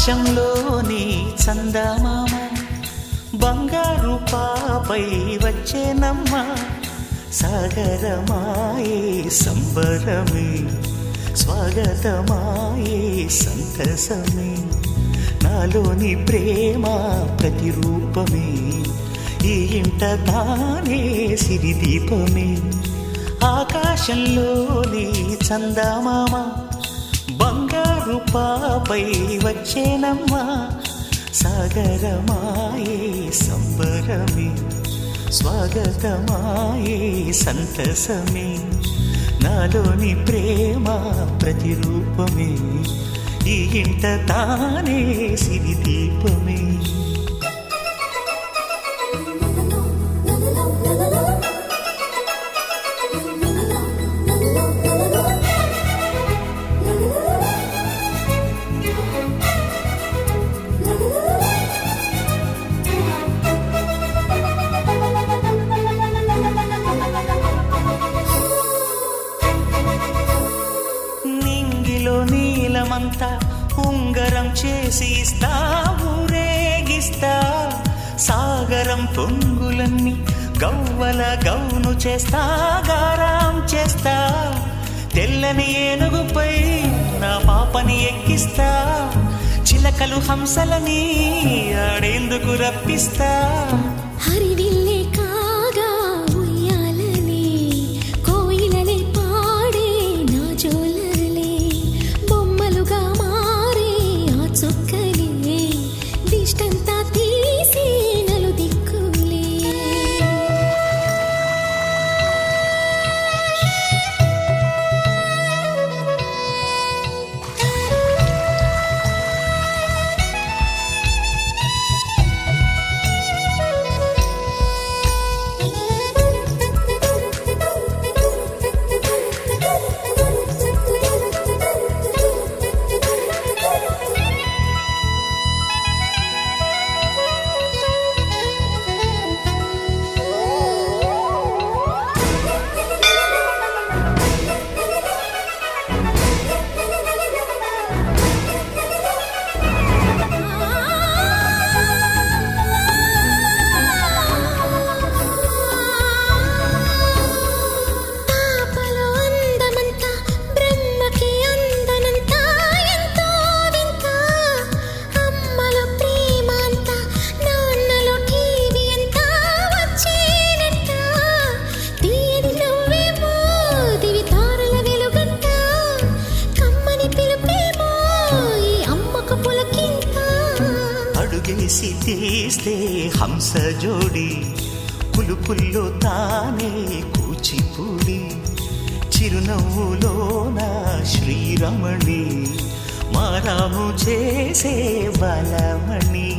ఆకాశంలోని చందమామ బంగారు పాపై వచ్చేనమ్మ సాగరమాయే సంబరమే స్వాగతమాయే సంతసమే నాలోని ప్రేమ ప్రతిరూపమే ఈ ఇంట తానే సిరిదీపమే ఆకాశంలోని చందమామ బంగారు పాపై వచ్చేనమ్మా సాగరమాయే సంబరమే స్వాగతమాయే సంతసమే నాలోని ప్రేమ ప్రతిరూపమే ఈ ఇంట తానే సిరిదీపమే నీలమంతా ఉంగరం చేసి ఇస్తా ఊరేగిస్తా సాగరం పొంగులన్నీ గవ్వల గౌను చేస్తా గారాం చేస్తా తెల్లని ఏనుగుపై నా పాపని ఎక్కిస్తా చిలకలు హంసలని ఆడేందుకు రప్పిస్తా హరివిల్లే కాగా ఉయ్యాలనే కోయిలలే పాడే నా జోలలే బొమ్మలుగా మారే ఆ చొక్కలే దిష్టంతా తీసి నలు దిక్కులే అడుగేసి తీస్తే హంస జోడి పులుపుల్లో తానే కూచిపూడి చిరునవ్వులోన శ్రీరమణి మారాము చేసే బలమణి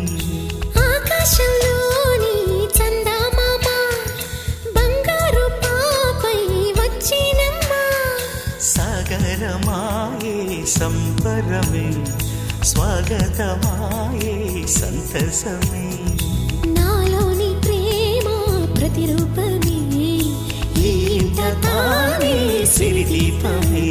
ఆకాశంలోని చందమామ బంగారు పాపై వచ్చినమ్మా సాగరమాయే సంబరమే స్వాగతమాయే సంతసమే నాలోని ప్రేమ ప్రతిరూపమే ఈ ఇంట తానే సిరిదీపమే